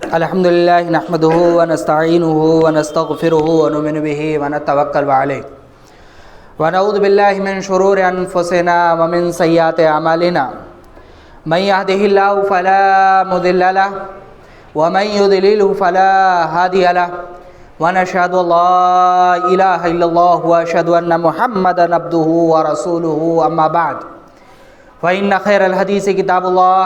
الحمدللہ نحمدہ ونستعینہ ونستغفرہ ونؤمن بہ ونتوکل علیہ ونعوذ باللہ من شرور انفسنا ومن سیئات اعمالنا من یہدہ اللہ فلا مضل لہ ومن یضللہ فلا ہادی لہ ونشہد ان لا الہ الا اللہ واشہد ان محمدا عبدہ ورسولہ اما بعد فإن خیر الحدیث کتاب اللہ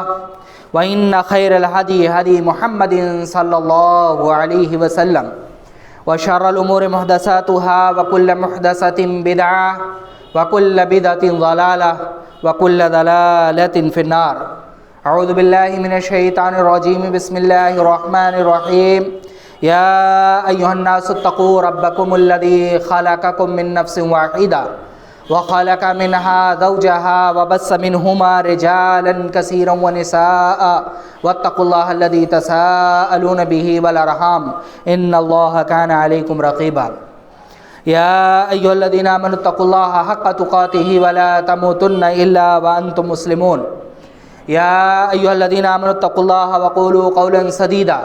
وَإِنَّ خَيْرَ الْهَدِي هَدِي مُحَمَّدٍ صلی اللہ علیہ وسلم وَشَرَّ الْأُمُورِ مُحْدَثَاتُهَا وَكُلَّ مُحْدَثَةٍ بِدْعَةٍ وَكُلَّ بِدْعَةٍ ضَلَالَةٍ وَكُلَّ ضَلَالَةٍ فِي النَّارِ اعوذ باللہ من الشیطان الرجیم بسم اللہ الرحمن الرحیم یا ایہا الناس اتقوا ربکم الذی خلقکم من نفس واحدہ وخلق منها زوجها وبث منهما رجالا كثيرا ونساء واتقوا الله الذي تساءلون به والارحام ان الله كان عليكم رقيبا يا ايها الذين امنوا اتقوا الله حق تقاته ولا تموتن الا وانتم مسلمون يا ايها الذين امنوا اتقوا الله وقولوا قولا سديدا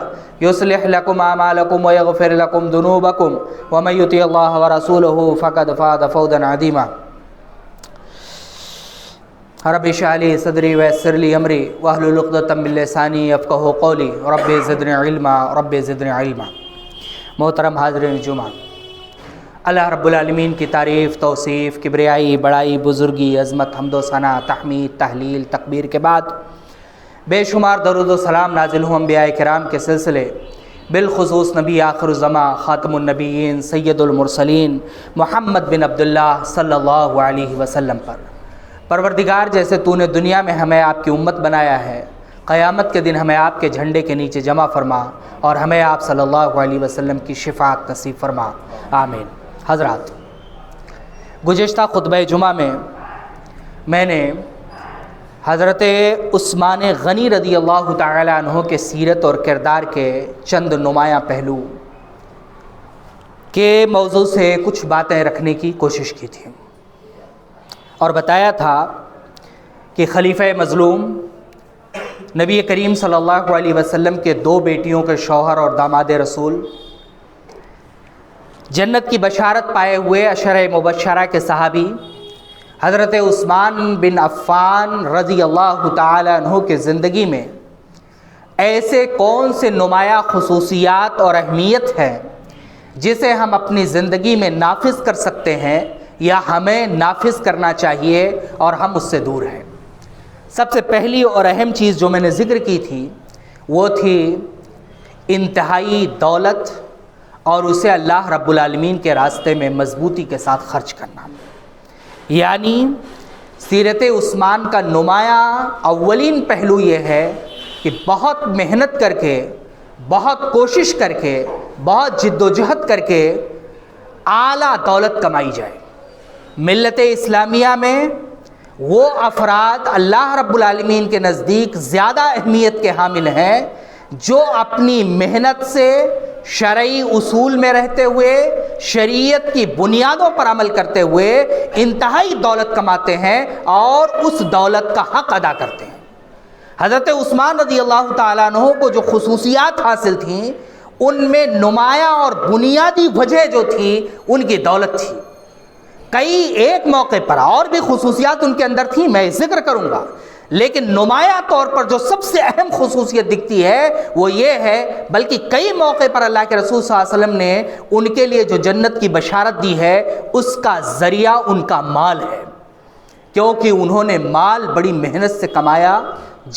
يصلح لكم اعمالكم ويغفر لكم ذنوبكم ومن يطع الله ورسوله فقد فاز فوزا عظيما رب اشرح لي صدري ويسر لي امري واحلل عقدة من لساني يفقهوا قولي رب زدني علما رب زدني علما۔ محترم حاضرین جمعہ، اللہ رب العالمین کی تعریف، توصیف، کبریائی، بڑائی، بزرگی، عظمت، حمد و ثنا، تحمید، تحلیل، تکبیر کے بعد بے شمار درود و سلام نازل ہوں انبیاء کرام کے سلسلے، بالخصوص نبی آخر الزماں خاتم النبیین سید المرسلین محمد بن عبداللہ صلی اللہ علیہ وسلم پر۔ پروردگار، جیسے تو نے دنیا میں ہمیں آپ کی امت بنایا ہے، قیامت کے دن ہمیں آپ کے جھنڈے کے نیچے جمع فرما اور ہمیں آپ صلی اللہ علیہ وسلم کی شفاعت نصیب فرما، آمین۔ حضرات، گزشتہ خطبہ جمعہ میں نے حضرت عثمان غنی رضی اللہ تعالی عنہ کے سیرت اور کردار کے چند نمایاں پہلو کے موضوع سے کچھ باتیں رکھنے کی کوشش کی تھی اور بتایا تھا کہ خلیفہ مظلوم نبی کریم صلی اللہ علیہ وسلم کے دو بیٹیوں کے شوہر اور داماد رسول، جنت کی بشارت پائے ہوئے عشرہ مبشرہ کے صحابی حضرت عثمان بن عفان رضی اللہ تعالی عنہ کے زندگی میں ایسے کون سے نمایاں خصوصیات اور اہمیت ہیں جسے ہم اپنی زندگی میں نافذ کر سکتے ہیں یا ہمیں نافذ کرنا چاہیے اور ہم اس سے دور ہیں۔ سب سے پہلی اور اہم چیز جو میں نے ذکر کی تھی وہ تھی انتہائی دولت اور اسے اللہ رب العالمین کے راستے میں مضبوطی کے ساتھ خرچ کرنا۔ یعنی سیرت عثمان کا نمایاں اولین پہلو یہ ہے کہ بہت محنت کر کے، بہت کوشش کر کے، بہت جد و جہد کر کے اعلیٰ دولت کمائی جائے۔ ملت اسلامیہ میں وہ افراد اللہ رب العالمین کے نزدیک زیادہ اہمیت کے حامل ہیں جو اپنی محنت سے شرعی اصول میں رہتے ہوئے، شریعت کی بنیادوں پر عمل کرتے ہوئے انتہائی دولت کماتے ہیں اور اس دولت کا حق ادا کرتے ہیں۔ حضرت عثمان رضی اللہ تعالیٰ عنہ کو جو خصوصیات حاصل تھیں ان میں نمایاں اور بنیادی وجہ جو تھی ان کی دولت تھی۔ کئی ایک موقع پر اور بھی خصوصیات ان کے اندر تھیں، میں ذکر کروں گا، لیکن نمایاں طور پر جو سب سے اہم خصوصیت دکھتی ہے وہ یہ ہے، بلکہ کئی موقع پر اللہ کے رسول صلی اللہ علیہ وسلم نے ان کے لیے جو جنت کی بشارت دی ہے اس کا ذریعہ ان کا مال ہے، کیونکہ انہوں نے مال بڑی محنت سے کمایا،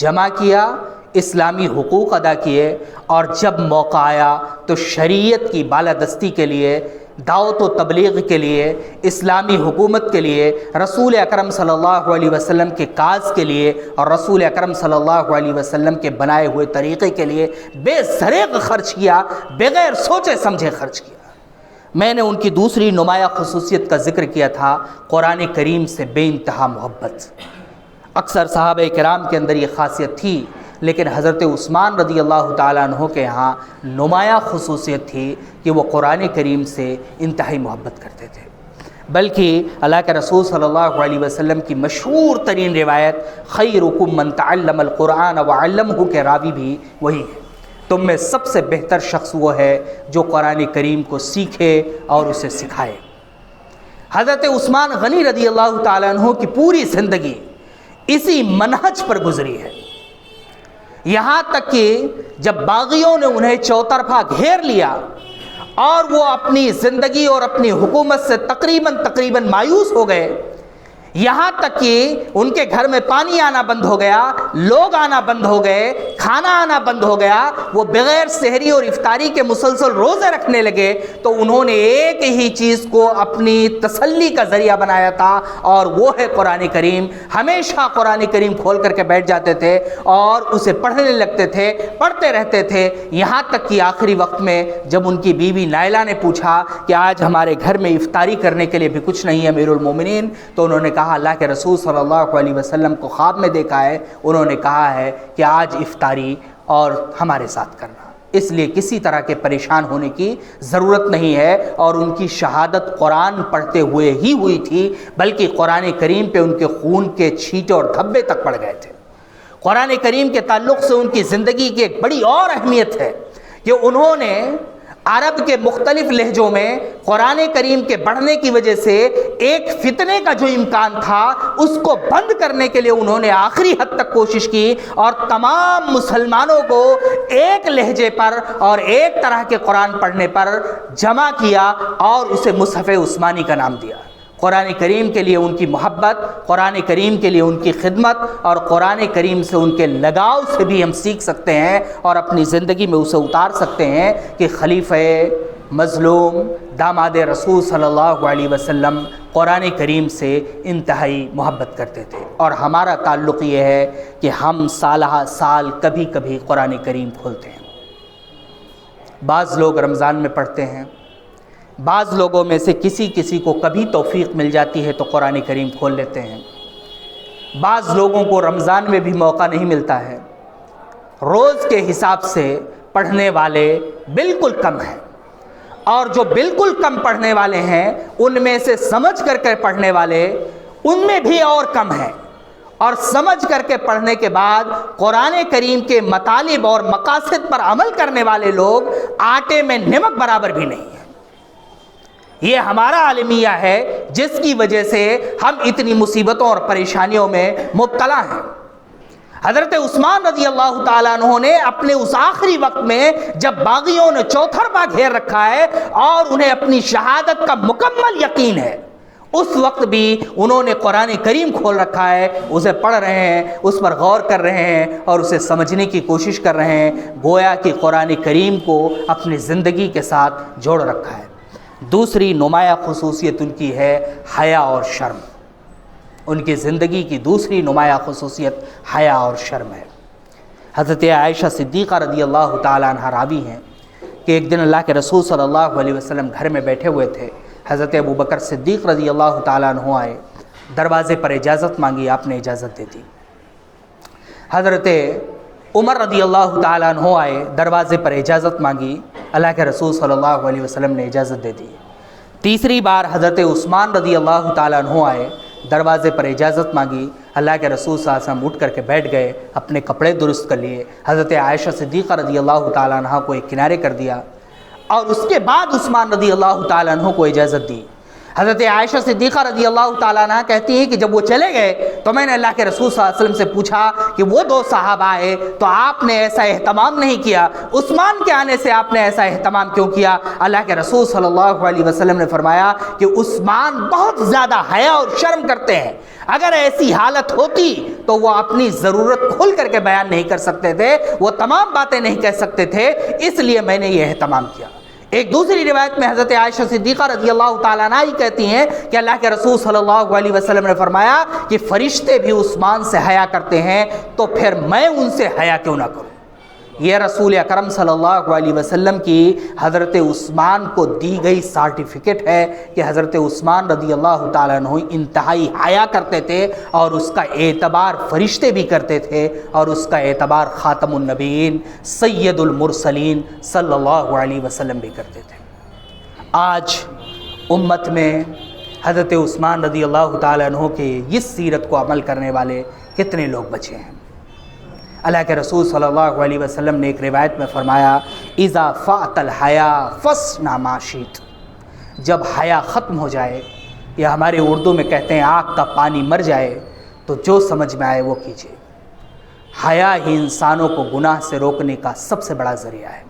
جمع کیا، اسلامی حقوق ادا کیے اور جب موقع آیا تو شریعت کی بالادستی کے لیے، دعوت و تبلیغ کے لیے، اسلامی حکومت کے لیے، رسول اکرم صلی اللہ علیہ وسلم کے کاز کے لیے اور رسول اکرم صلی اللہ علیہ وسلم کے بنائے ہوئے طریقے کے لیے بے دریغ خرچ کیا، بغیر سوچے سمجھے خرچ کیا۔ میں نے ان کی دوسری نمایاں خصوصیت کا ذکر کیا تھا، قرآن کریم سے بے انتہا محبت۔ اکثر صحابہ کرام کے اندر یہ خاصیت تھی، لیکن حضرت عثمان رضی اللہ تعالیٰ عنہ کے ہاں نمایاں خصوصیت تھی کہ وہ قرآن کریم سے انتہائی محبت کرتے تھے۔ بلکہ اللہ کے رسول صلی اللہ علیہ وسلم کی مشہور ترین روایت خیرکم من تعلم القرآن وعلمہ کے راوی بھی وہی ہے، تم میں سب سے بہتر شخص وہ ہے جو قرآن کریم کو سیکھے اور اسے سکھائے۔ حضرت عثمان غنی رضی اللہ تعالیٰ عنہ کی پوری زندگی اسی منہج پر گزری ہے، یہاں تک کہ جب باغیوں نے انہیں چوطرفہ گھیر لیا اور وہ اپنی زندگی اور اپنی حکومت سے تقریباً مایوس ہو گئے، یہاں تک کہ ان کے گھر میں پانی آنا بند ہو گیا، لوگ آنا بند ہو گئے، کھانا آنا بند ہو گیا، وہ بغیر سحری اور افطاری کے مسلسل روزے رکھنے لگے، تو انہوں نے ایک ہی چیز کو اپنی تسلی کا ذریعہ بنایا تھا، اور وہ ہے قرآن کریم۔ ہمیشہ قرآن کریم کھول کر کے بیٹھ جاتے تھے اور اسے پڑھنے لگتے تھے، پڑھتے رہتے تھے، یہاں تک کہ آخری وقت میں جب ان کی بیوی نائلہ نے پوچھا کہ آج ہمارے گھر میں افطاری کرنے کے لیے بھی کچھ نہیں ہے امیر المومنین، تو انہوں نے کہا اللہ کے رسول صلی اللہ علیہ وسلم کو خواب میں دیکھا ہے، انہوں نے کہا ہے کہ آج افطاری اور ہمارے ساتھ کرنا، اس لیے کسی طرح کے پریشان ہونے کی ضرورت نہیں ہے۔ اور ان کی شہادت قرآن پڑھتے ہوئے ہی ہوئی تھی، بلکہ قرآن کریم پہ ان کے خون کے چھینٹے اور دھبے تک پڑ گئے تھے۔ قرآن کریم کے تعلق سے ان کی زندگی کی ایک بڑی اور اہمیت ہے کہ انہوں نے عرب کے مختلف لہجوں میں قرآن کریم کے بڑھنے کی وجہ سے ایک فتنے کا جو امکان تھا اس کو بند کرنے کے لیے انہوں نے آخری حد تک کوشش کی، اور تمام مسلمانوں کو ایک لہجے پر اور ایک طرح کے قرآن پڑھنے پر جمع کیا اور اسے مصحف عثمانی کا نام دیا۔ قرآن کریم کے لیے ان کی محبت، قرآن کریم کے لیے ان کی خدمت اور قرآن کریم سے ان کے لگاؤ سے بھی ہم سیکھ سکتے ہیں اور اپنی زندگی میں اسے اتار سکتے ہیں کہ خلیفہ مظلوم داماد رسول صلی اللہ علیہ وسلم قرآن کریم سے انتہائی محبت کرتے تھے، اور ہمارا تعلق یہ ہے کہ ہم سالہ سال کبھی کبھی قرآن کریم کھولتے ہیں۔ بعض لوگ رمضان میں پڑھتے ہیں، بعض لوگوں میں سے کسی کو کبھی توفیق مل جاتی ہے تو قرآن کریم کھول لیتے ہیں، بعض لوگوں کو رمضان میں بھی موقع نہیں ملتا ہے۔ روز کے حساب سے پڑھنے والے بالکل کم ہیں، اور جو بالکل کم پڑھنے والے ہیں ان میں سے سمجھ کر کے پڑھنے والے ان میں بھی اور کم ہیں، اور سمجھ کر کے پڑھنے کے بعد قرآن کریم کے مطالب اور مقاصد پر عمل کرنے والے لوگ آٹے میں نمک برابر بھی نہیں ہیں۔ یہ ہمارا عالمیہ ہے جس کی وجہ سے ہم اتنی مصیبتوں اور پریشانیوں میں مبتلا ہیں۔ حضرت عثمان رضی اللہ تعالیٰ عنہ نے اپنے اس آخری وقت میں جب باغیوں نے چوتھرفہ گھیر رکھا ہے اور انہیں اپنی شہادت کا مکمل یقین ہے، اس وقت بھی انہوں نے قرآن کریم کھول رکھا ہے، اسے پڑھ رہے ہیں، اس پر غور کر رہے ہیں اور اسے سمجھنے کی کوشش کر رہے ہیں، گویا کہ قرآن کریم کو اپنی زندگی کے ساتھ جوڑ رکھا ہے۔ دوسری نمایاں خصوصیت ان کی ہے حیا اور شرم۔ ان کی زندگی کی دوسری نمایاں خصوصیت حیا اور شرم ہے۔ حضرت عائشہ صدیقہ رضی اللہ تعالیٰ عنہ راوی ہیں کہ ایک دن اللہ کے رسول صلی اللہ علیہ وسلم گھر میں بیٹھے ہوئے تھے، حضرت ابوبکر صدیق رضی اللہ تعالیٰ عنہ آئے، دروازے پر اجازت مانگی، آپ نے اجازت دے دی۔ حضرت عمر رضی اللہ تعالیٰ عنہ آئے، دروازے پر اجازت مانگی، اللہ کے رسول صلی اللہ علیہ وسلم نے اجازت دے دی۔ تیسری بار حضرت عثمان رضی اللہ تعالیٰ عنہ آئے، دروازے پر اجازت مانگی، اللہ کے رسول صلی اللہ علیہ وسلم اٹھ کر کے بیٹھ گئے، اپنے کپڑے درست کر لیے، حضرت عائشہ صدیقہ رضی اللہ تعالیٰ عنہ کو ایک کنارے کر دیا، اور اس کے بعد عثمان رضی اللہ تعالیٰ عنہ کو اجازت دی۔ حضرت عائشہ صدیقہ رضی اللہ تعالیٰ عنہ کہتی ہیں کہ جب وہ چلے گئے تو میں نے اللہ کے رسول صلی اللہ علیہ وسلم سے پوچھا کہ وہ دو صحابہ آئے تو آپ نے ایسا اہتمام نہیں کیا، عثمان کے آنے سے آپ نے ایسا اہتمام کیوں کیا؟ اللہ کے رسول صلی اللہ علیہ وسلم نے فرمایا کہ عثمان بہت زیادہ حیا اور شرم کرتے ہیں، اگر ایسی حالت ہوتی تو وہ اپنی ضرورت کھل کر کے بیان نہیں کر سکتے تھے، وہ تمام باتیں نہیں کہہ سکتے تھے، اس لیے میں نے یہ اہتمام کیا۔ ایک دوسری روایت میں حضرت عائشہ صدیقہ رضی اللہ تعالیٰ عنہ کہتی ہیں کہ اللہ کے رسول صلی اللہ علیہ وسلم نے فرمایا کہ فرشتے بھی عثمان سے حیا کرتے ہیں تو پھر میں ان سے حیا کیوں نہ کروں۔ یہ رسول اکرم صلی اللہ علیہ وسلم کی حضرت عثمان کو دی گئی سرٹیفکیٹ ہے کہ حضرت عثمان رضی اللہ تعالیٰ عنہ انتہائی حیا کرتے تھے، اور اس کا اعتبار فرشتے بھی کرتے تھے، اور اس کا اعتبار خاتم النبیین سید المرسلین صلی اللہ علیہ وسلم بھی کرتے تھے۔ آج امت میں حضرت عثمان رضی اللہ تعالیٰ عنہ کے اس سیرت کو عمل کرنے والے کتنے لوگ بچے ہیں؟ اللہ کے رسول صلی اللہ علیہ وسلم نے ایک روایت میں فرمایا اذا فات الحیا فاصنع ما شئت، جب حیا ختم ہو جائے، یا ہمارے اردو میں کہتے ہیں آگ کا پانی مر جائے، تو جو سمجھ میں آئے وہ کیجیے۔ حیا ہی انسانوں کو گناہ سے روکنے کا سب سے بڑا ذریعہ ہے۔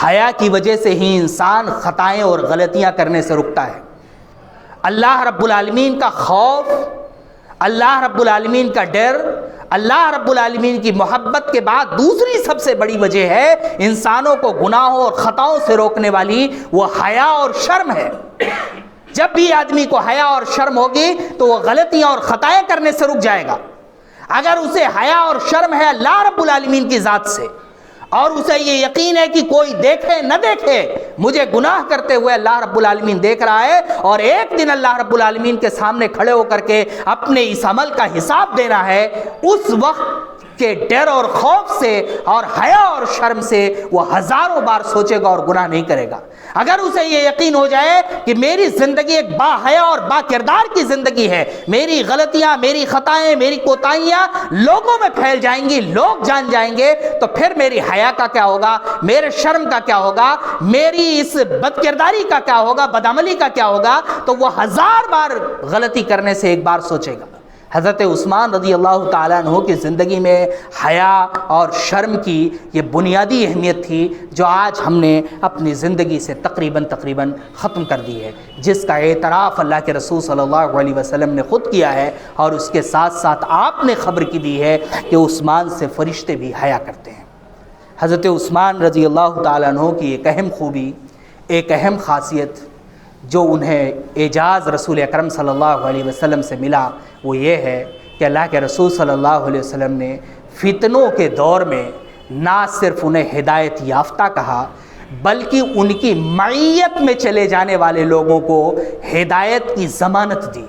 حیا کی وجہ سے ہی انسان خطائیں اور غلطیاں کرنے سے رکتا ہے۔ اللہ رب العالمین کا خوف، اللہ رب العالمین کا ڈر، اللہ رب العالمین کی محبت کے بعد دوسری سب سے بڑی وجہ ہے انسانوں کو گناہوں اور خطاؤں سے روکنے والی، وہ حیا اور شرم ہے۔ جب بھی آدمی کو حیا اور شرم ہوگی تو وہ غلطیاں اور خطائیں کرنے سے رک جائے گا۔ اگر اسے حیا اور شرم ہے اللہ رب العالمین کی ذات سے، اور اسے یہ یقین ہے کہ کوئی دیکھے نہ دیکھے مجھے گناہ کرتے ہوئے اللہ رب العالمین دیکھ رہا ہے، اور ایک دن اللہ رب العالمین کے سامنے کھڑے ہو کر کے اپنے اس عمل کا حساب دینا ہے، اس وقت کے ڈر اور خوف سے اور حیا اور شرم سے وہ ہزاروں بار سوچے گا اور گناہ نہیں کرے گا۔ اگر اسے یہ یقین ہو جائے کہ میری زندگی ایک با حیا اور با کردار کی زندگی ہے، میری غلطیاں، میری خطائیں، میری کوتاہیاں لوگوں میں پھیل جائیں گی، لوگ جان جائیں گے، تو پھر میری حیا کا کیا ہوگا، میرے شرم کا کیا ہوگا، میری اس بد کرداری کا کیا ہوگا، بدعملی کا کیا ہوگا، تو وہ ہزار بار غلطی کرنے سے ایک بار سوچے گا۔ حضرت عثمان رضی اللہ تعالیٰ عنہ کی زندگی میں حیا اور شرم کی یہ بنیادی اہمیت تھی، جو آج ہم نے اپنی زندگی سے تقریباً ختم کر دی ہے، جس کا اعتراف اللہ کے رسول صلی اللہ علیہ وسلم نے خود کیا ہے، اور اس کے ساتھ ساتھ آپ نے خبر کی دی ہے کہ عثمان سے فرشتے بھی حیا کرتے ہیں۔ حضرت عثمان رضی اللہ تعالیٰ عنہ کی ایک اہم خوبی، ایک اہم خاصیت جو انہیں اعجاز رسول اکرم صلی اللہ علیہ وسلم سے ملا، وہ یہ ہے کہ اللہ کے رسول صلی اللہ علیہ وسلم نے فتنوں کے دور میں نہ صرف انہیں ہدایت یافتہ کہا، بلکہ ان کی معیت میں چلے جانے والے لوگوں کو ہدایت کی ضمانت دی۔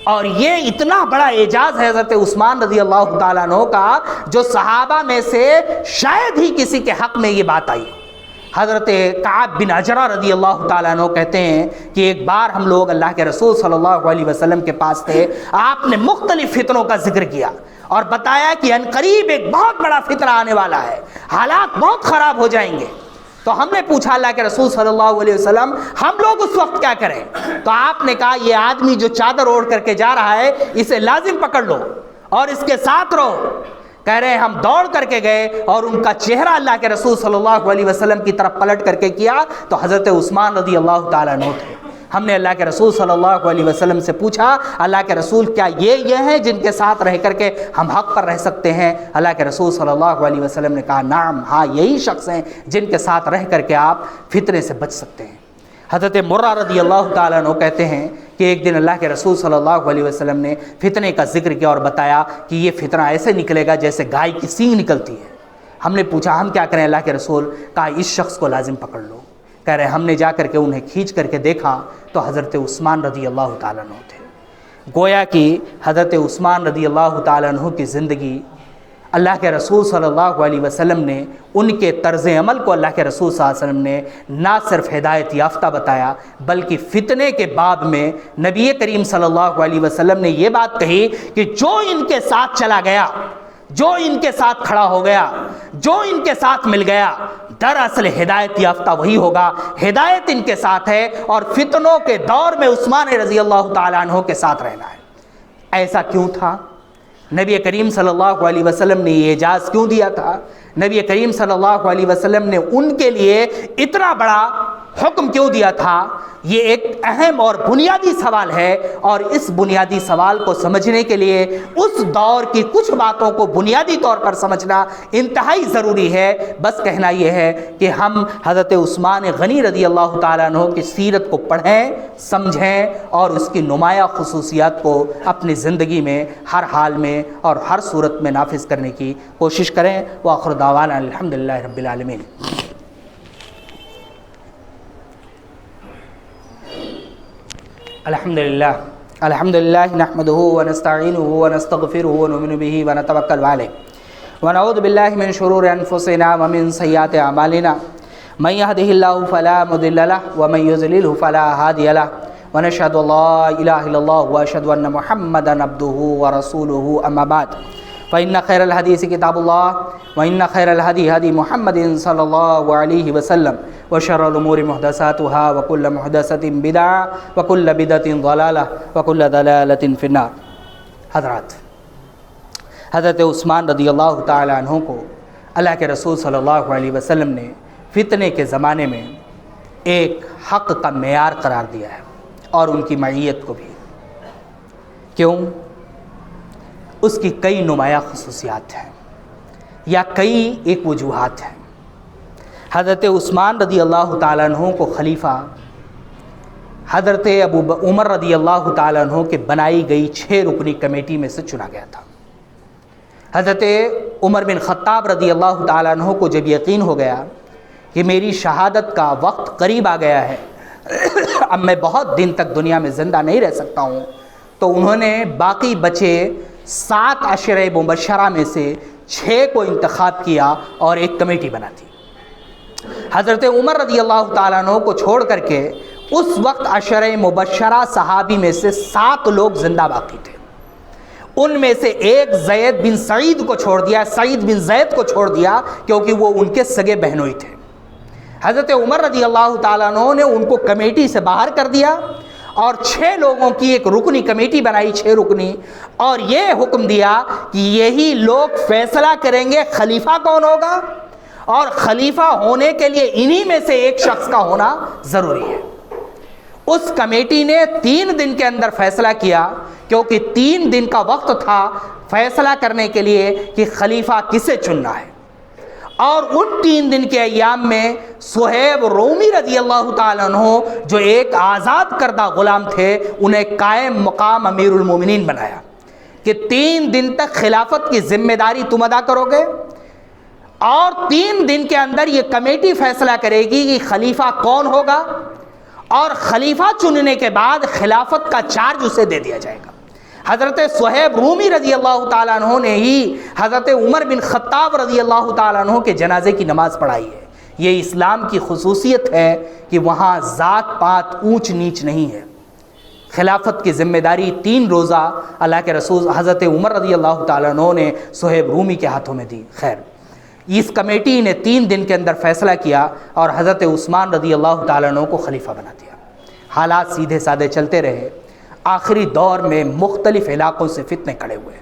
اور یہ اتنا بڑا اعجاز ہے حضرت عثمان رضی اللہ تعالیٰ عنہ کا، جو صحابہ میں سے شاید ہی کسی کے حق میں یہ بات آئی۔ حضرت کعب بن عجرہ رضی اللہ تعالیٰ عنہ کہتے ہیں کہ ایک بار ہم لوگ اللہ کے رسول صلی اللہ علیہ وسلم کے پاس تھے، آپ نے مختلف فتنوں کا ذکر کیا اور بتایا کہ عنقریب ایک بہت بڑا فتنہ آنے والا ہے، حالات بہت خراب ہو جائیں گے۔ تو ہم نے پوچھا اللہ کے رسول صلی اللہ علیہ وسلم ہم لوگ اس وقت کیا کریں؟ تو آپ نے کہا یہ آدمی جو چادر اوڑھ کر کے جا رہا ہے اسے لازم پکڑ لو اور اس کے ساتھ رہو۔ کہہ رہے ہیں ہم دوڑ کر کے گئے اور ان کا چہرہ اللہ کے رسول صلی اللہ علیہ وسلم کی طرف پلٹ کر کے کیا تو حضرت عثمان رضی اللہ تعالیٰ عنہ تھے۔ ہم نے اللہ کے رسول صلی اللہ علیہ وسلم سے پوچھا اللہ کے رسول کیا یہ ہیں جن کے ساتھ رہ کر کے ہم حق پر رہ سکتے ہیں؟ اللہ کے رسول صلی اللہ علیہ وسلم نے کہا نعم، ہاں یہی شخص ہیں جن کے ساتھ رہ کر کے آپ فتنے سے بچ سکتے ہیں۔ حضرت مرہ رضی اللہ تعالیٰ عنہ کہتے ہیں کہ ایک دن اللہ کے رسول صلی اللہ علیہ وسلم نے فتنے کا ذکر کیا اور بتایا کہ یہ فتنہ ایسے نکلے گا جیسے گائے کی سینگ نکلتی ہے۔ ہم نے پوچھا ہم کیا کریں اللہ کے رسول؟ کہا اس شخص کو لازم پکڑ لو۔ کہہ رہے ہم نے جا کر کے انہیں کھینچ کر کے دیکھا تو حضرت عثمان رضی اللہ تعالیٰ عنہ تھے۔ گویا کہ حضرت عثمان رضی اللہ تعالیٰ عنہ کی زندگی اللہ کے رسول صلی اللہ علیہ وسلم نے ان کے طرز عمل کو اللہ کے رسول صلی اللہ علیہ وسلم نے نہ صرف ہدایت یافتہ بتایا بلکہ فتنے کے باب میں نبی کریم صلی اللہ علیہ وسلم نے یہ بات کہی کہ جو ان کے ساتھ چلا گیا، جو ان کے ساتھ کھڑا ہو گیا، جو ان کے ساتھ مل گیا، دراصل ہدایت یافتہ وہی ہوگا۔ ہدایت ان کے ساتھ ہے اور فتنوں کے دور میں عثمان رضی اللہ تعالیٰ عنہ کے ساتھ رہنا ہے۔ ایسا کیوں تھا؟ نبی کریم صلی اللہ علیہ وسلم نے یہ اعجاز کیوں دیا تھا؟ نبی کریم صلی اللہ علیہ وسلم نے ان کے لیے اتنا بڑا حکم کیوں دیا تھا؟ یہ ایک اہم اور بنیادی سوال ہے، اور اس بنیادی سوال کو سمجھنے کے لیے اس دور کی کچھ باتوں کو بنیادی طور پر سمجھنا انتہائی ضروری ہے۔ بس کہنا یہ ہے کہ ہم حضرت عثمان غنی رضی اللہ تعالیٰ عنہ کی سیرت کو پڑھیں، سمجھیں اور اس کی نمایاں خصوصیات کو اپنی زندگی میں ہر حال میں اور ہر صورت میں نافذ کرنے کی کوشش کریں۔ وآخر دعوانا الحمدللہ رب العالمین۔ الحمدللہ نحمدہ ونستعینہ ونستغفرہ ونؤمن بہ ونتوکل علیہ ونعوذ باللہ من شرور انفسنا ومن سیئات اعمالنا من یہدہ اللہ فلا مضل لہ ومن یضللہ فلا ہادی لہ ونشهد أن لا إله إلا الله وأشهد أن محمدا عبده ورسوله أما بعد فإن خير الحديث كتاب الله وإن خير الهدي هدي محمد صلى الله عليه وسلم وشر الأمور محدثاتها وكل محدثة بدعة وكل بدعة ضلالة وكل ضلالة في النار. حضرت عثمان رضی اللہ تعالی عنہ کو اللہ کے رسول صلی اللہ علیہ وسلم نے فتنے کے زمانے میں ایک حق کا معیار قرار دیا ہے اور ان کی معیت کو بھی. کیوں؟ اس کی کئی نمایاں خصوصیات ہیں یا کئی ایک وجوہات ہیں. حضرت عثمان رضی اللہ تعالیٰ عنہ کو خلیفہ حضرت عمر رضی اللہ تعالیٰ عنہ کے بنائی گئی 6 رکنی کمیٹی میں سے چنا گیا تھا. حضرت عمر بن خطاب رضی اللہ تعالیٰ عنہ کو جب یقین ہو گیا کہ میری شہادت کا وقت قریب آ گیا ہے، اب میں بہت دن تک دنیا میں زندہ نہیں رہ سکتا ہوں، تو انہوں نے باقی بچے 7 عشرہ مبشرہ میں سے 6 کو انتخاب کیا اور ایک کمیٹی بنا دی. حضرت عمر رضی اللہ تعالیٰ عنہ کو چھوڑ کر کے اس وقت عشرہ مبشرہ صحابی میں سے 7 لوگ زندہ باقی تھے. ان میں سے ایک زید بن سعید کو چھوڑ دیا، سعید بن زید کو چھوڑ دیا، کیونکہ وہ ان کے سگے بہنوئی تھے. حضرت عمر رضی اللہ تعالیٰ عنہ نے ان کو کمیٹی سے باہر کر دیا اور 6 لوگوں کی ایک رکنی کمیٹی بنائی، 6 رکنی، اور یہ حکم دیا کہ یہی لوگ فیصلہ کریں گے خلیفہ کون ہوگا، اور خلیفہ ہونے کے لیے انہی میں سے ایک شخص کا ہونا ضروری ہے. اس کمیٹی نے 3 دن کے اندر فیصلہ کیا، کیونکہ 3 دن کا وقت تھا فیصلہ کرنے کے لیے کہ خلیفہ کسے چننا ہے. اور ان 3 دن کے ایام میں صہیب رومی رضی اللہ تعالیٰ عنہ جو ایک آزاد کردہ غلام تھے، انہیں قائم مقام امیر المومنین بنایا کہ 3 دن تک خلافت کی ذمہ داری تم ادا کرو گے، اور 3 دن کے اندر یہ کمیٹی فیصلہ کرے گی کہ خلیفہ کون ہوگا، اور خلیفہ چننے کے بعد خلافت کا چارج اسے دے دیا جائے گا. حضرت صہیب رومی رضی اللہ تعالیٰ عنہ نے ہی حضرت عمر بن خطاب رضی اللہ تعالیٰ عنہ کے جنازے کی نماز پڑھائی ہے. یہ اسلام کی خصوصیت ہے کہ وہاں ذات پات اونچ نیچ نہیں ہے. خلافت کی ذمہ داری 3 روزہ اللہ کے رسول حضرت عمر رضی اللہ تعالیٰ عنہ نے صہیب رومی کے ہاتھوں میں دی. خیر، اس کمیٹی نے 3 دن کے اندر فیصلہ کیا اور حضرت عثمان رضی اللہ تعالیٰ عنہ کو خلیفہ بنا دیا. حالات سیدھے سادے چلتے رہے. آخری دور میں مختلف علاقوں سے فتنے کھڑے ہوئے.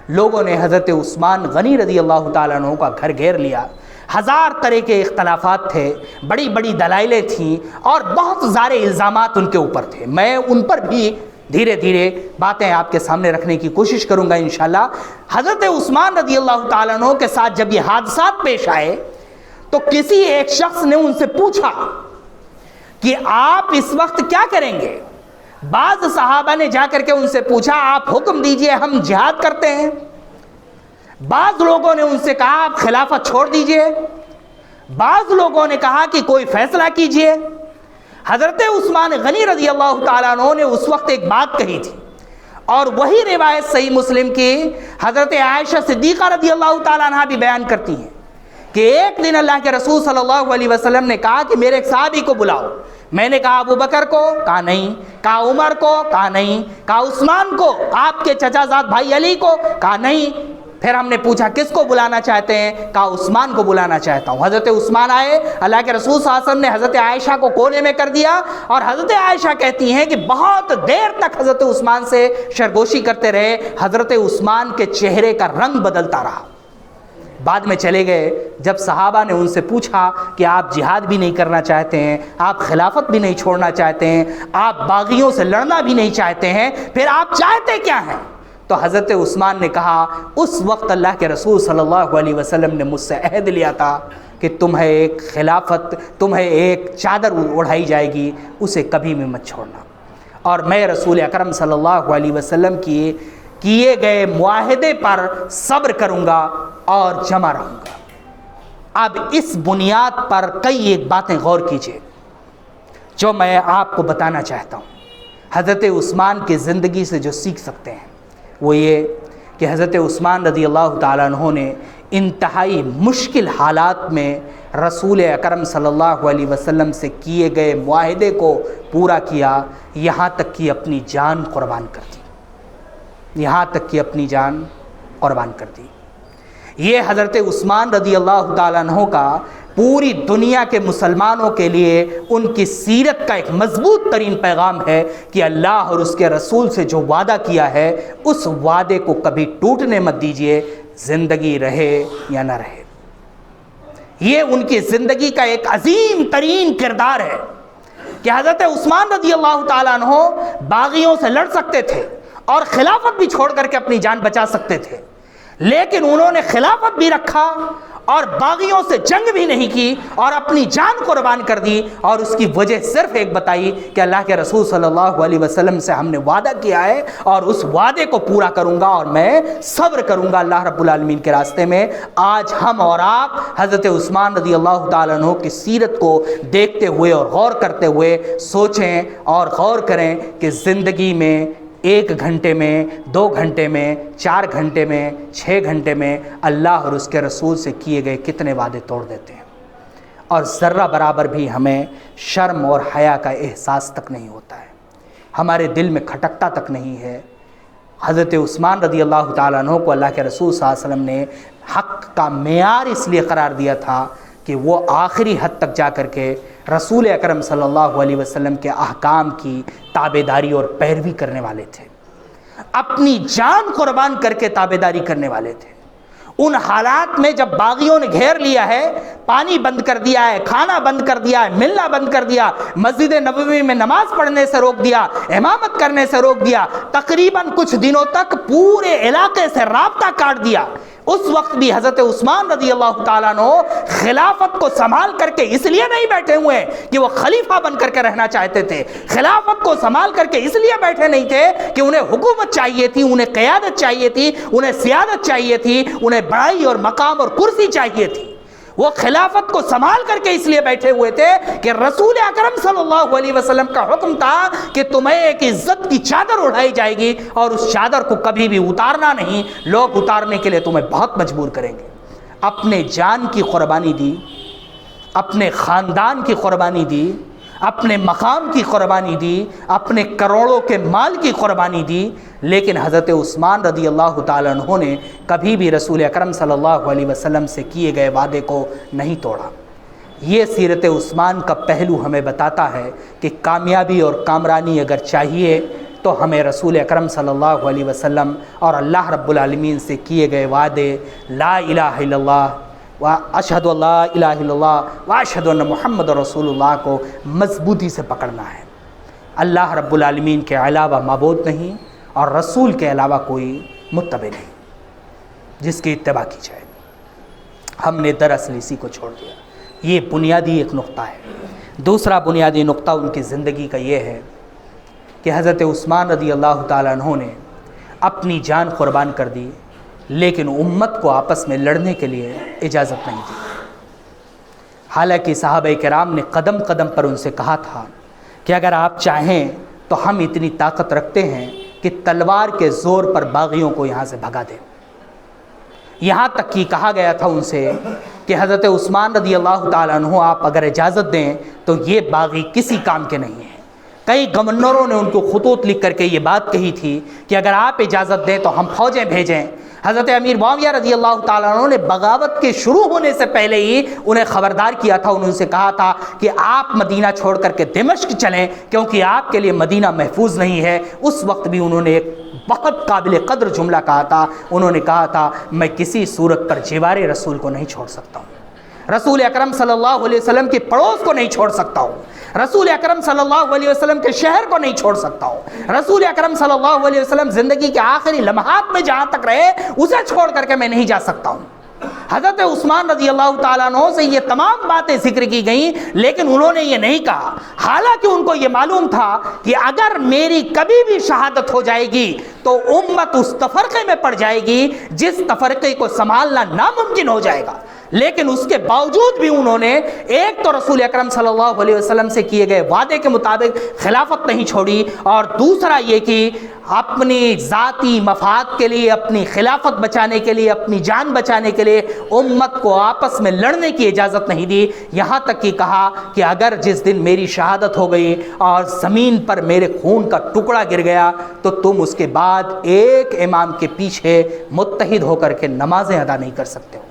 لوگوں نے حضرت عثمان غنی رضی اللہ تعالیٰ عنہ کا گھر گھیر لیا. 1000 طرح کے اختلافات تھے، بڑی بڑی دلائلیں تھیں اور بہت سارے الزامات ان کے اوپر تھے. میں ان پر بھی دھیرے دھیرے باتیں آپ کے سامنے رکھنے کی کوشش کروں گا انشاءاللہ. حضرت عثمان رضی اللہ تعالیٰ عنہ کے ساتھ جب یہ حادثات پیش آئے تو کسی ایک شخص نے ان سے پوچھا کہ آپ اس وقت کیا کریں گے. بعض صحابہ نے جا کر کے ان سے پوچھا آپ حکم دیجئے ہم جہاد کرتے ہیں. بعض لوگوں نے ان سے کہا آپ خلافت چھوڑ دیجئے. بعض لوگوں نے کہا کہ کوئی فیصلہ کیجئے. حضرت عثمان غنی رضی اللہ تعالیٰ عنہ نے اس وقت ایک بات کہی تھی، اور وہی روایت صحیح مسلم کی حضرت عائشہ صدیقہ رضی اللہ تعالیٰ عنہ بھی بیان کرتی ہیں کہ ایک دن اللہ کے رسول صلی اللہ علیہ وسلم نے کہا کہ میرے ایک صحابی کو بلاؤ. میں نے کہا ابو بکر کو، کہا نہیں. کہا عمر کو، کہا نہیں. کہا عثمان کو، آپ کے چچا زاد بھائی علی کو، کہا نہیں. پھر ہم نے پوچھا کس کو بلانا چاہتے ہیں؟ کہا عثمان کو بلانا چاہتا ہوں. حضرت عثمان آئے. اللہ کے رسول صلی اللہ علیہ وسلم نے حضرت عائشہ کو کونے میں کر دیا، اور حضرت عائشہ کہتی ہیں کہ بہت دیر تک حضرت عثمان سے سرگوشی کرتے رہے. حضرت عثمان کے چہرے کا رنگ بدلتا رہا. بعد میں چلے گئے. جب صحابہ نے ان سے پوچھا کہ آپ جہاد بھی نہیں کرنا چاہتے ہیں، آپ خلافت بھی نہیں چھوڑنا چاہتے ہیں، آپ باغیوں سے لڑنا بھی نہیں چاہتے ہیں، پھر آپ چاہتے کیا ہیں؟ تو حضرت عثمان نے کہا اس وقت اللہ کے رسول صلی اللہ علیہ وسلم نے مجھ سے عہد لیا تھا کہ تمہیں ایک خلافت، تمہیں ایک چادر اڑائی جائے گی، اسے کبھی بھی مت چھوڑنا، اور میں رسول اکرم صلی اللہ علیہ وسلم کی کیے گئے معاہدے پر صبر کروں گا اور جمع رہوں گا. اب اس بنیاد پر کئی ایک باتیں غور کیجئے جو میں آپ کو بتانا چاہتا ہوں. حضرت عثمان کی زندگی سے جو سیکھ سکتے ہیں وہ یہ کہ حضرت عثمان رضی اللہ تعالیٰ عنہ نے انتہائی مشکل حالات میں رسول اکرم صلی اللہ علیہ وسلم سے کیے گئے معاہدے کو پورا کیا، یہاں تک کہ اپنی جان قربان کر دی، یہاں تک کہ اپنی جان قربان کر دی۔ یہ حضرت عثمان رضی اللہ تعالیٰ عنہ کا پوری دنیا کے مسلمانوں کے لیے ان کی سیرت کا ایک مضبوط ترین پیغام ہے کہ اللہ اور اس کے رسول سے جو وعدہ کیا ہے اس وعدے کو کبھی ٹوٹنے مت دیجیے، زندگی رہے یا نہ رہے۔ یہ ان کی زندگی کا ایک عظیم ترین کردار ہے کہ حضرت عثمان رضی اللہ تعالیٰ عنہ باغیوں سے لڑ سکتے تھے اور خلافت بھی چھوڑ کر کے اپنی جان بچا سکتے تھے، لیکن انہوں نے خلافت بھی رکھا اور باغیوں سے جنگ بھی نہیں کی اور اپنی جان قربان کر دی، اور اس کی وجہ صرف ایک بتائی کہ اللہ کے رسول صلی اللہ علیہ وسلم سے ہم نے وعدہ کیا ہے اور اس وعدے کو پورا کروں گا اور میں صبر کروں گا اللہ رب العالمین کے راستے میں۔ آج ہم اور آپ حضرت عثمان رضی اللہ تعالیٰ عنہ کی سیرت کو دیکھتے ہوئے اور غور کرتے ہوئے سوچیں اور غور کریں کہ زندگی میں 1 گھنٹے میں، 2 گھنٹے میں، 4 گھنٹے میں، 6 گھنٹے میں اللہ اور اس کے رسول سے کیے گئے کتنے وعدے توڑ دیتے ہیں، اور ذرہ برابر بھی ہمیں شرم اور حیا کا احساس تک نہیں ہوتا ہے، ہمارے دل میں کھٹکتا تک نہیں ہے۔ حضرت عثمان رضی اللہ تعالیٰ عنہ کو اللہ کے رسول صلی اللہ علیہ وسلم نے حق کا معیار اس لیے قرار دیا تھا کہ وہ آخری حد تک جا کر کے رسول اکرم صلی اللہ علیہ وسلم کے احکام کی تابعداری اور پیروی کرنے والے تھے، اپنی جان قربان کر کے تابعداری کرنے والے تھے۔ ان حالات میں جب باغیوں نے گھیر لیا ہے، پانی بند کر دیا ہے، کھانا بند کر دیا ہے، ملنا بند کر دیا، مسجد نبوی میں نماز پڑھنے سے روک دیا، امامت کرنے سے روک دیا، تقریباً کچھ دنوں تک پورے علاقے سے رابطہ کاٹ دیا، اس وقت بھی حضرت عثمان رضی اللہ تعالیٰ عنہ خلافت کو سنبھال کر کے اس لیے نہیں بیٹھے ہوئے کہ وہ خلیفہ بن کر کے رہنا چاہتے تھے، خلافت کو سنبھال کر کے اس لیے بیٹھے نہیں تھے کہ انہیں حکومت چاہیے تھی، انہیں قیادت چاہیے تھی، انہیں سیادت چاہیے تھی، انہیں بڑائی اور مقام اور کرسی چاہیے تھی۔ وہ خلافت کو سنبھال کر کے اس لیے بیٹھے ہوئے تھے کہ رسول اکرم صلی اللہ علیہ وسلم کا حکم تھا کہ تمہیں ایک عزت کی چادر اڑائی جائے گی اور اس چادر کو کبھی بھی اتارنا نہیں، لوگ اتارنے کے لیے تمہیں بہت مجبور کریں گے۔ اپنے جان کی قربانی دی، اپنے خاندان کی قربانی دی، اپنے مقام کی قربانی دی، اپنے کروڑوں کے مال کی قربانی دی، لیکن حضرت عثمان رضی اللہ تعالیٰ عنہ نے کبھی بھی رسول اکرم صلی اللہ علیہ وسلم سے کیے گئے وعدے کو نہیں توڑا۔ یہ سیرت عثمان کا پہلو ہمیں بتاتا ہے کہ کامیابی اور کامرانی اگر چاہیے تو ہمیں رسول اکرم صلی اللہ علیہ وسلم اور اللہ رب العالمین سے کیے گئے وعدے لا الہ الا اللہ واشہد ان لا الہ الا اللہ واشہد ان محمد رسول اللہ کو مضبوطی سے پکڑنا ہے۔ اللہ رب العالمین کے علاوہ معبود نہیں اور رسول کے علاوہ کوئی متبع نہیں جس کی اتباع کی جائے۔ ہم نے دراصل اسی کو چھوڑ دیا۔ یہ بنیادی ایک نقطہ ہے۔ دوسرا بنیادی نقطہ ان کی زندگی کا یہ ہے کہ حضرت عثمان رضی اللہ تعالیٰ عنہ نے اپنی جان قربان کر دی، لیکن امت کو آپس میں لڑنے کے لیے اجازت نہیں دی۔ حالانکہ صحابہ کرام نے قدم قدم پر ان سے کہا تھا کہ اگر آپ چاہیں تو ہم اتنی طاقت رکھتے ہیں کہ تلوار کے زور پر باغیوں کو یہاں سے بھگا دیں۔ یہاں تک کہ کہا گیا تھا ان سے کہ حضرت عثمان رضی اللہ تعالیٰ عنہ آپ اگر اجازت دیں تو یہ باغی کسی کام کے نہیں ہیں۔ کئی گورنروں نے ان کو خطوط لکھ کر کے یہ بات کہی تھی کہ اگر آپ اجازت دیں تو ہم فوجیں بھیجیں۔ حضرت امیر معاویہ رضی اللہ تعالیٰ عنہ نے بغاوت کے شروع ہونے سے پہلے ہی انہیں خبردار کیا تھا، انہوں نے کہا تھا کہ آپ مدینہ چھوڑ کر کے دمشق چلیں کیونکہ آپ کے لیے مدینہ محفوظ نہیں ہے۔ اس وقت بھی انہوں نے ایک بہت قابل قدر جملہ کہا تھا، انہوں نے کہا تھا میں کسی صورت پر جوار رسول کو نہیں چھوڑ سکتا ہوں، رسول اکرم صلی اللہ علیہ وسلم کے پڑوس کو نہیں چھوڑ سکتا ہوں، رسول اکرم صلی اللہ علیہ وسلم کے شہر کو نہیں چھوڑ سکتا ہوں، رسول اکرم صلی اللہ علیہ وسلم زندگی کے آخری لمحات میں جہاں تک رہے اسے چھوڑ کر کے میں نہیں جا سکتا ہوں۔ حضرت عثمان رضی اللہ تعالیٰ عنہ سے یہ تمام باتیں ذکر کی گئیں، لیکن انہوں نے یہ نہیں کہا، حالانکہ ان کو یہ معلوم تھا کہ اگر میری کبھی بھی شہادت ہو جائے گی تو امت اس تفرقے میں پڑ جائے گی جس تفرقے کو سنبھالنا ناممکن ہو جائے گا، لیکن اس کے باوجود بھی انہوں نے ایک تو رسول اکرم صلی اللہ علیہ وسلم سے کیے گئے وعدے کے مطابق خلافت نہیں چھوڑی، اور دوسرا یہ کہ اپنی ذاتی مفاد کے لیے، اپنی خلافت بچانے کے لیے، اپنی جان بچانے کے لیے امت کو آپس میں لڑنے کی اجازت نہیں دی، یہاں تک کہ کہا کہ اگر جس دن میری شہادت ہو گئی اور زمین پر میرے خون کا ٹکڑا گر گیا تو تم اس کے بعد ایک امام کے پیچھے متحد ہو کر کے نمازیں ادا نہیں کر سکتے ہو۔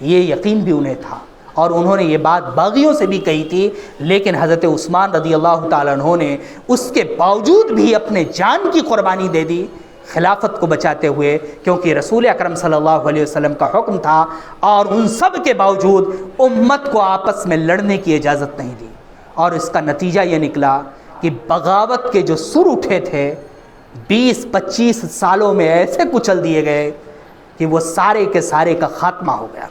یہ یقین بھی انہیں تھا، اور انہوں نے یہ بات باغیوں سے بھی کہی تھی، لیکن حضرت عثمان رضی اللہ تعالیٰ عنہ نے اس کے باوجود بھی اپنے جان کی قربانی دے دی خلافت کو بچاتے ہوئے، کیونکہ رسول اکرم صلی اللہ علیہ وسلم کا حکم تھا، اور ان سب کے باوجود امت کو آپس میں لڑنے کی اجازت نہیں دی، اور اس کا نتیجہ یہ نکلا کہ بغاوت کے جو سر اٹھے تھے 20-25 سالوں میں ایسے کچل دیے گئے کہ وہ سارے کے سارے کا خاتمہ ہو گیا۔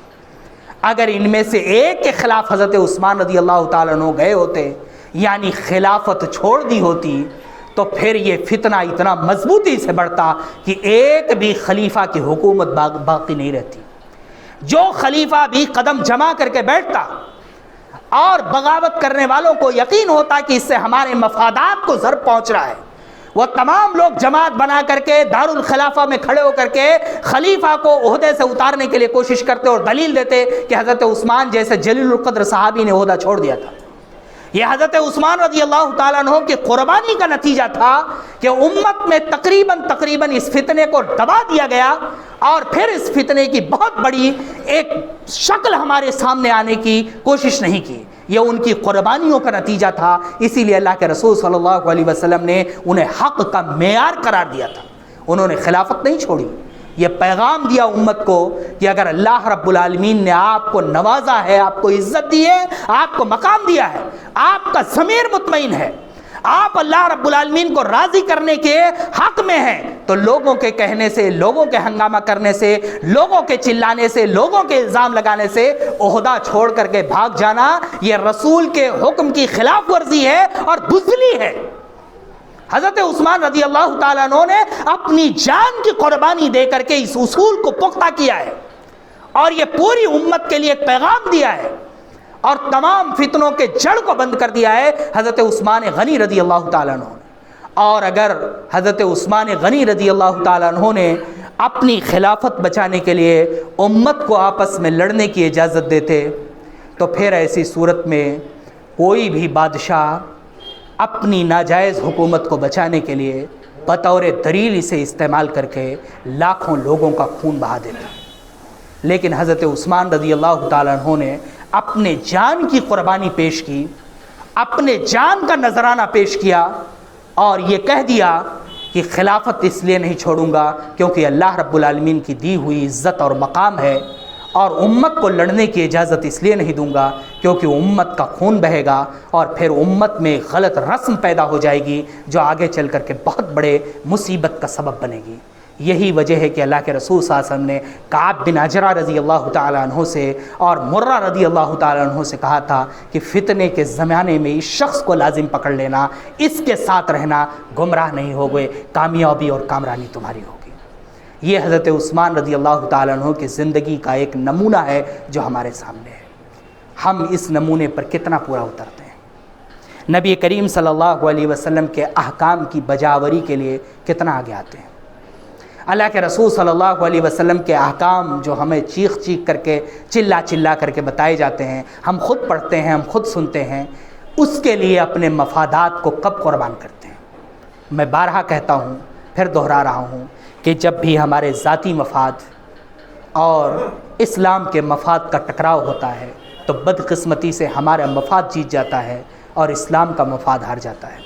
اگر ان میں سے ایک کے خلاف حضرت عثمان رضی اللہ تعالیٰ عنہ گئے ہوتے، یعنی خلافت چھوڑ دی ہوتی، تو پھر یہ فتنہ اتنا مضبوطی سے بڑھتا کہ ایک بھی خلیفہ کی حکومت باقی نہیں رہتی۔ جو خلیفہ بھی قدم جمع کر کے بیٹھتا اور بغاوت کرنے والوں کو یقین ہوتا کہ اس سے ہمارے مفادات کو ضرر پہنچ رہا ہے، وہ تمام لوگ جماعت بنا کر کے دارالخلافہ میں کھڑے ہو کر کے خلیفہ کو عہدے سے اتارنے کے لیے کوشش کرتے اور دلیل دیتے کہ حضرت عثمان جیسے جلیل القدر صحابی نے عہدہ چھوڑ دیا تھا۔ یہ حضرت عثمان رضی اللہ تعالیٰ عنہ کی قربانی کا نتیجہ تھا کہ امت میں تقریباً اس فتنے کو دبا دیا گیا، اور پھر اس فتنے کی بہت بڑی ایک شکل ہمارے سامنے آنے کی کوشش نہیں کی۔ یہ ان کی قربانیوں کا نتیجہ تھا، اسی لیے اللہ کے رسول صلی اللہ علیہ وسلم نے انہیں حق کا معیار قرار دیا تھا۔ انہوں نے خلافت نہیں چھوڑی، یہ پیغام دیا امت کو کہ اگر اللہ رب العالمین نے آپ کو نوازا ہے، آپ کو عزت دی ہے، آپ کو مقام دیا ہے، آپ کا ضمیر مطمئن ہے، آپ اللہ رب العالمین کو راضی کرنے کے حق میں ہیں، تو لوگوں کے کہنے سے، لوگوں کے ہنگامہ کرنے سے، لوگوں کے چلانے سے، لوگوں کے الزام لگانے سے عہدہ چھوڑ کر کے بھاگ جانا یہ رسول کے حکم کی خلاف ورزی ہے اور بزدلی ہے۔ حضرت عثمان رضی اللہ تعالیٰ عنہ نے اپنی جان کی قربانی دے کر کے اس اصول کو پختہ کیا ہے، اور یہ پوری امت کے لیے ایک پیغام دیا ہے، اور تمام فتنوں کے جڑ کو بند کر دیا ہے حضرت عثمان غنی رضی اللہ تعالیٰ عنہ نے۔ اور اگر حضرت عثمان غنی رضی اللہ تعالیٰ عنہ نے اپنی خلافت بچانے کے لیے امت کو آپس میں لڑنے کی اجازت دیتے، تو پھر ایسی صورت میں کوئی بھی بادشاہ اپنی ناجائز حکومت کو بچانے کے لیے بطور دلیل اسے استعمال کر کے لاکھوں لوگوں کا خون بہا دیتا۔ لیکن حضرت عثمان رضی اللہ تعالیٰ عنہ نے اپنے جان کی قربانی پیش کی، اپنے جان کا نذرانہ پیش کیا، اور یہ کہہ دیا کہ خلافت اس لیے نہیں چھوڑوں گا کیونکہ اللہ رب العالمین کی دی ہوئی عزت اور مقام ہے، اور امت کو لڑنے کی اجازت اس لیے نہیں دوں گا کیونکہ امت کا خون بہے گا، اور پھر امت میں غلط رسم پیدا ہو جائے گی جو آگے چل کر کے بہت بڑے مصیبت کا سبب بنے گی۔ یہی وجہ ہے کہ اللہ کے رسول صلی اللہ علیہ وسلم نے کعب بن عجرہ رضی اللہ تعالیٰ عنہ سے اور مرہ رضی اللہ تعالیٰ عنہ سے کہا تھا کہ فتنے کے زمانے میں اس شخص کو لازم پکڑ لینا، اس کے ساتھ رہنا، گمراہ نہیں ہوگے، کامیابی اور کامرانی تمہاری ہوگی۔ یہ حضرت عثمان رضی اللہ تعالیٰ عنہ کی زندگی کا ایک نمونہ ہے جو ہمارے سامنے ہے۔ ہم اس نمونے پر کتنا پورا اترتے ہیں؟ نبی کریم صلی اللہ علیہ وسلم کے احکام کی بجاوری کے لیے کتنا آگے آتے ہیں؟ اللہ کے رسول صلی اللہ علیہ وسلم کے احکام جو ہمیں چیخ چیخ کر کے، چلا کر کے بتائے جاتے ہیں، ہم خود پڑھتے ہیں، ہم خود سنتے ہیں، اس کے لیے اپنے مفادات کو کب قربان کرتے ہیں؟ میں بارہا کہتا ہوں، پھر دہرا رہا ہوں کہ جب بھی ہمارے ذاتی مفاد اور اسلام کے مفاد کا ٹکراؤ ہوتا ہے تو بدقسمتی سے ہمارا مفاد جیت جاتا ہے اور اسلام کا مفاد ہار جاتا ہے۔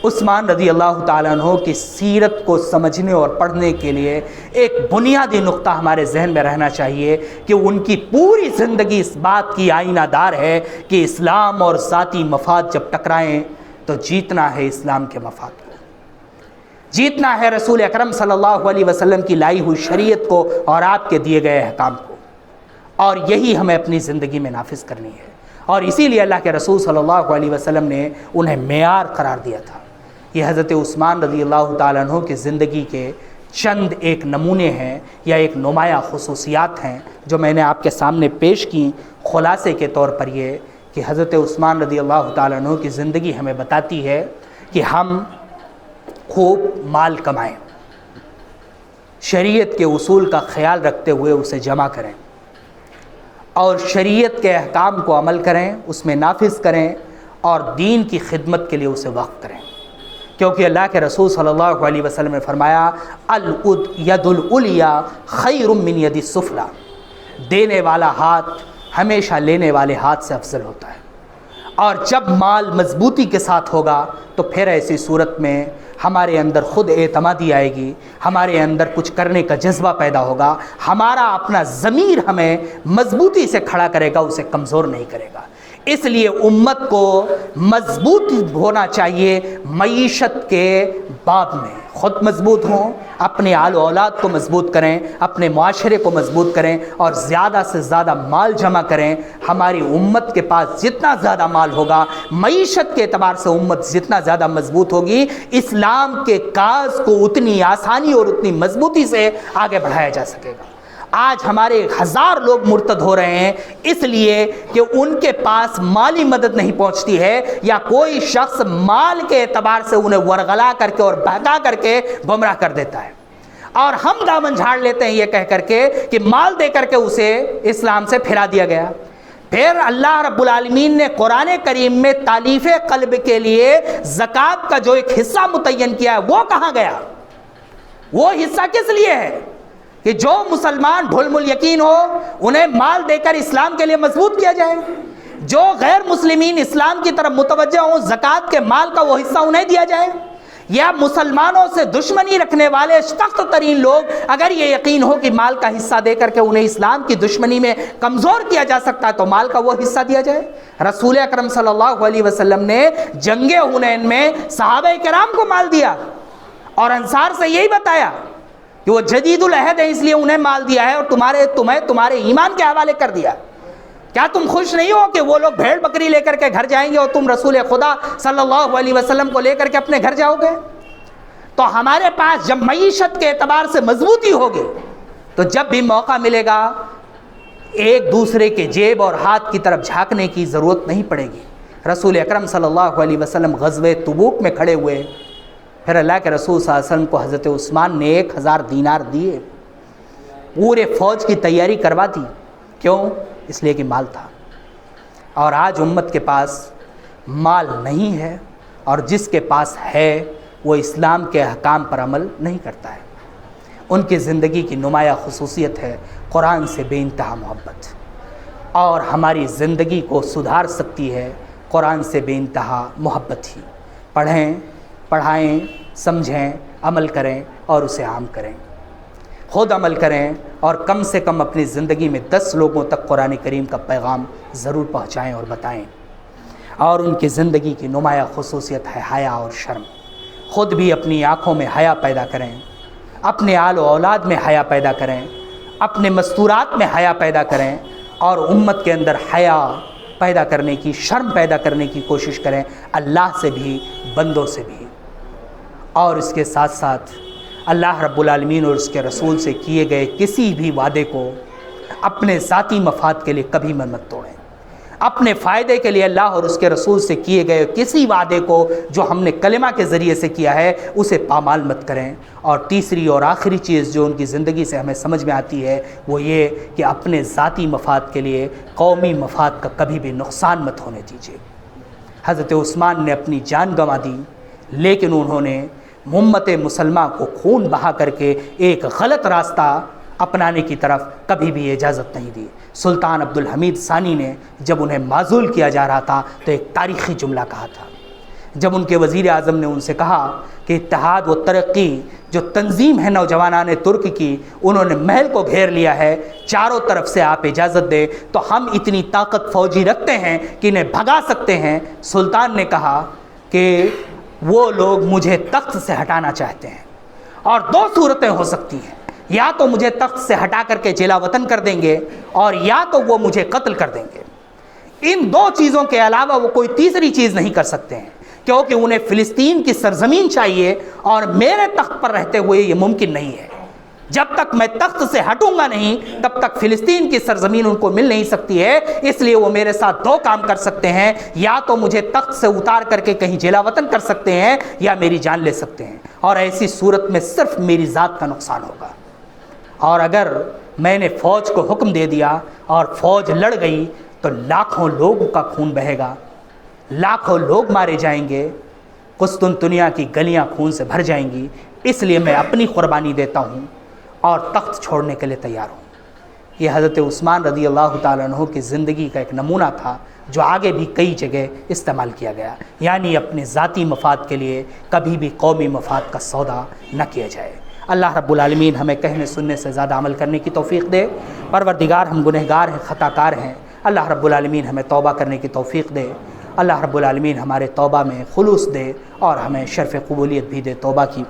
عثمان رضی اللہ تعالیٰ عنہ کی سیرت کو سمجھنے اور پڑھنے کے لیے ایک بنیادی نقطہ ہمارے ذہن میں رہنا چاہیے کہ ان کی پوری زندگی اس بات کی آئینہ دار ہے کہ اسلام اور ذاتی مفاد جب ٹکرائیں تو جیتنا ہے اسلام کے مفاد کو، جیتنا ہے رسول اکرم صلی اللہ علیہ وسلم کی لائی ہوئی شریعت کو اور آپ کے دیے گئے احکام کو، اور یہی ہمیں اپنی زندگی میں نافذ کرنی ہے۔ اور اسی لیے اللہ کے رسول صلی اللہ علیہ وسلم نے انہیں معیار قرار دیا تھا۔ یہ حضرت عثمان رضی اللہ تعالیٰ عنہ کی زندگی کے چند ایک نمونے ہیں یا ایک نمایاں خصوصیات ہیں جو میں نے آپ کے سامنے پیش کی. خلاصے کے طور پر یہ کہ حضرت عثمان رضی اللہ تعالیٰ عنہ کی زندگی ہمیں بتاتی ہے کہ ہم خوب مال کمائیں، شریعت کے اصول کا خیال رکھتے ہوئے اسے جمع کریں اور شریعت کے احکام کو عمل کریں، اس میں نافذ کریں اور دین کی خدمت کے لیے اسے وقف کریں. کیونکہ اللہ کے رسول صلی اللہ علیہ وسلم نے فرمایا ید العلیٰ خیر من ید السفلیٰ، دینے والا ہاتھ ہمیشہ لینے والے ہاتھ سے افضل ہوتا ہے. اور جب مال مضبوطی کے ساتھ ہوگا تو پھر ایسی صورت میں ہمارے اندر خود اعتمادی آئے گی، ہمارے اندر کچھ کرنے کا جذبہ پیدا ہوگا، ہمارا اپنا ضمیر ہمیں مضبوطی سے کھڑا کرے گا، اسے کمزور نہیں کرے گا. اس لیے امت کو مضبوط ہونا چاہیے معیشت کے باب میں. خود مضبوط ہوں، اپنے آل و اولاد کو مضبوط کریں، اپنے معاشرے کو مضبوط کریں اور زیادہ سے زیادہ مال جمع کریں. ہماری امت کے پاس جتنا زیادہ مال ہوگا، معیشت کے اعتبار سے امت جتنا زیادہ مضبوط ہوگی، اسلام کے کاز کو اتنی آسانی اور اتنی مضبوطی سے آگے بڑھایا جا سکے گا. آج ہمارے 1000 لوگ مرتد ہو رہے ہیں اس لیے کہ ان کے پاس مالی مدد نہیں پہنچتی ہے، یا کوئی شخص مال کے اعتبار سے انہیں ورغلا کر کے اور بہکا کر کے گمراہ کر دیتا ہے، اور ہم دامن جھاڑ لیتے ہیں یہ کہہ کر کے کہ مال دے کر کے اسے اسلام سے پھرا دیا گیا. پھر اللہ رب العالمین نے قرآن کریم میں تالیف قلب کے لیے زکوٰۃ کا جو ایک حصہ متعین کیا ہے وہ کہاں گیا؟ وہ حصہ کس لیے ہے؟ کہ جو مسلمان ڈھلم الیقین ہو انہیں مال دے کر اسلام کے لیے مضبوط کیا جائے، جو غیر مسلمین اسلام کی طرف متوجہ ہوں زکوٰۃ کے مال کا وہ حصہ انہیں دیا جائے. یا مسلمانوں سے دشمنی رکھنے والے سخت ترین لوگ اگر یہ یقین ہو کہ مال کا حصہ دے کر کے انہیں اسلام کی دشمنی میں کمزور کیا جا سکتا ہے تو مال کا وہ حصہ دیا جائے. رسول اکرم صلی اللہ علیہ وسلم نے جنگ حنین میں صحابہ کرام کو مال دیا اور انصار سے یہی بتایا کہ وہ جدید العہد ہے اس لیے انہیں مال دیا ہے اور تمہارے ایمان کے حوالے کر دیا. کیا تم خوش نہیں ہو کہ وہ لوگ بھیڑ بکری لے کر کے گھر جائیں گے اور تم رسول خدا صلی اللہ علیہ وسلم کو لے کر کے اپنے گھر جاؤ گے؟ تو ہمارے پاس جب معیشت کے اعتبار سے مضبوطی ہوگی تو جب بھی موقع ملے گا ایک دوسرے کے جیب اور ہاتھ کی طرف جھانکنے کی ضرورت نہیں پڑے گی. رسول اکرم صلی اللہ علیہ وسلم غزوہ تبوک میں کھڑے ہوئے، پھر اللہ کے رسول صلی اللہ علیہ وسلم کو حضرت عثمان نے 1000 دینار دیے، پورے فوج کی تیاری کروا دی. کیوں؟ اس لیے کہ مال تھا. اور آج امت کے پاس مال نہیں ہے اور جس کے پاس ہے وہ اسلام کے احکام پر عمل نہیں کرتا ہے. ان کی زندگی کی نمایاں خصوصیت ہے قرآن سے بے انتہا محبت، اور ہماری زندگی کو سدھار سکتی ہے قرآن سے بے انتہا محبت ہی. پڑھیں، پڑھائیں، سمجھیں، عمل کریں اور اسے عام کریں. خود عمل کریں اور کم سے کم اپنی زندگی میں 10 لوگوں تک قرآن کریم کا پیغام ضرور پہنچائیں اور بتائیں. اور ان کی زندگی کی نمایاں خصوصیت ہے حیا اور شرم. خود بھی اپنی آنکھوں میں حیا پیدا کریں، اپنے آل و اولاد میں حیا پیدا کریں، اپنے مستورات میں حیا پیدا کریں اور امت کے اندر حیا پیدا کرنے کی، شرم پیدا کرنے کی کوشش کریں، اللہ سے بھی بندوں سے بھی. اور اس کے ساتھ ساتھ اللہ رب العالمین اور اس کے رسول سے کیے گئے کسی بھی وعدے کو اپنے ذاتی مفاد کے لیے کبھی مت توڑیں. اپنے فائدے کے لیے اللہ اور اس کے رسول سے کیے گئے کسی وعدے کو جو ہم نے کلمہ کے ذریعے سے کیا ہے اسے پامال مت کریں. اور تیسری اور آخری چیز جو ان کی زندگی سے ہمیں سمجھ میں آتی ہے وہ یہ کہ اپنے ذاتی مفاد کے لیے قومی مفاد کا کبھی بھی نقصان مت ہونے دیجیے. حضرت عثمان نے اپنی جان گنوا دی لیکن انہوں نے امت مسلمہ کو خون بہا کر کے ایک غلط راستہ اپنانے کی طرف کبھی بھی اجازت نہیں دی. سلطان عبد الحمید ثانی نے جب انہیں معزول کیا جا رہا تھا تو ایک تاریخی جملہ کہا تھا. جب ان کے وزیر اعظم نے ان سے کہا کہ اتحاد و ترقی جو تنظیم ہے نوجوانان ترک کی، انہوں نے محل کو گھیر لیا ہے، چاروں طرف سے آپ اجازت دیں تو ہم اتنی طاقت فوجی رکھتے ہیں کہ انہیں بھگا سکتے ہیں. سلطان نے کہا کہ وہ لوگ مجھے تخت سے ہٹانا چاہتے ہیں اور 2 صورتیں ہو سکتی ہیں، یا تو مجھے تخت سے ہٹا کر کے جلا وطن کر دیں گے اور یا تو وہ مجھے قتل کر دیں گے. ان 2 چیزوں کے علاوہ وہ کوئی تیسری چیز نہیں کر سکتے ہیں کیونکہ انہیں فلسطین کی سرزمین چاہیے اور میرے تخت پر رہتے ہوئے یہ ممکن نہیں ہے. جب تک میں تخت سے ہٹوں گا نہیں تب تک فلسطین کی سرزمین ان کو مل نہیں سکتی ہے، اس لیے وہ میرے ساتھ دو کام کر سکتے ہیں، یا تو مجھے تخت سے اتار کر کے کہیں جلا وطن کر سکتے ہیں یا میری جان لے سکتے ہیں، اور ایسی صورت میں صرف میری ذات کا نقصان ہوگا۔ اور اگر میں نے فوج کو حکم دے دیا اور فوج لڑ گئی تو لاکھوں لوگوں کا خون بہے گا، لاکھوں لوگ مارے جائیں گے، قسطنطنیہ کی گلیاں خون سے بھر جائیں گی، اس لیے میں اپنی قربانی دیتا ہوں اور تخت چھوڑنے کے لیے تیار ہوں۔ یہ حضرت عثمان رضی اللہ تعالیٰ عنہ کی زندگی کا ایک نمونہ تھا جو آگے بھی کئی جگہ استعمال کیا گیا، یعنی اپنے ذاتی مفاد کے لیے کبھی بھی قومی مفاد کا سودا نہ کیا جائے۔ اللہ رب العالمین ہمیں کہنے سننے سے زیادہ عمل کرنے کی توفیق دے۔ پروردگار ہم گنہگار ہیں، خطا کار ہیں، اللہ رب العالمین ہمیں توبہ کرنے کی توفیق دے۔ اللہ رب العالمین ہمارے توبہ میں خلوص دے اور ہمیں شرف قبولیت بھی دے توبہ کی۔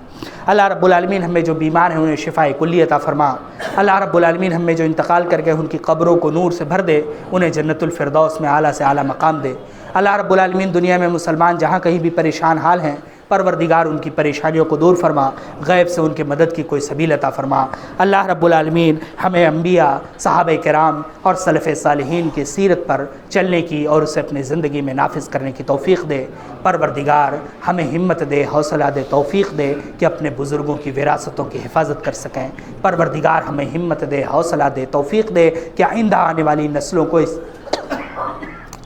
اللہ رب العالمین ہمیں جو بیمار ہیں انہیں شفاء کلی عطا فرما۔ اللہ رب العالمین ہمیں جو انتقال کر گئے ان کی قبروں کو نور سے بھر دے، انہیں جنت الفردوس میں اعلیٰ سے اعلیٰ مقام دے۔ اللہ رب العالمین دنیا میں مسلمان جہاں کہیں بھی پریشان حال ہیں، پروردگار ان کی پریشانیوں کو دور فرما، غیب سے ان کے مدد کی کوئی سبیل عطا فرما۔ اللہ رب العالمین ہمیں انبیاء، صحابہ کرام اور سلف صالحین کی سیرت پر چلنے کی اور اسے اپنی زندگی میں نافذ کرنے کی توفیق دے۔ پروردگار ہمیں ہمت دے، حوصلہ دے، توفیق دے کہ اپنے بزرگوں کی وراثتوں کی حفاظت کر سکیں۔ پروردگار ہمیں ہمت دے، حوصلہ دے، توفیق دے کہ آئندہ آنے والی نسلوں کو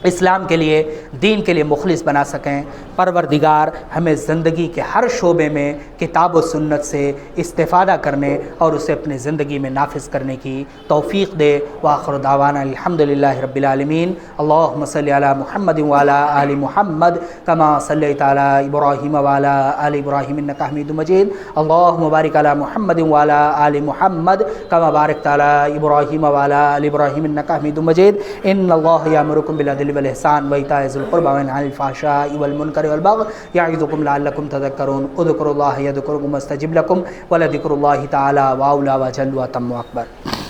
اسلام کے لیے، دین کے لیے مخلص بنا سکیں۔ پروردگار ہمیں زندگی کے ہر شعبے میں کتاب و سنت سے استفادہ کرنے اور اسے اپنی زندگی میں نافذ کرنے کی توفیق دے۔ وآخر دعوانا الحمدللہ رب العالمین۔ اللہم صلی علی محمد وعلی آل محمد کما صلیت علی ابراہیم وعلی آل ابراہیم انک حمید مجید۔ اللہم بارک علی محمد وعلی آل محمد کما بارکت علی ابراہیم وعلی آل ابراہیم انک حمید مجید۔ ان اللہ یامرکم بالعدل والإحسان وإيتاء ذي القربى وينهى عن الفحشاء والمنكر والبغي يعظكم لعلكم تذكرون اذكروا الله يذكركم واستجب لكم ولذكر الله تعالى وأولى وجل وأتم وأكبر۔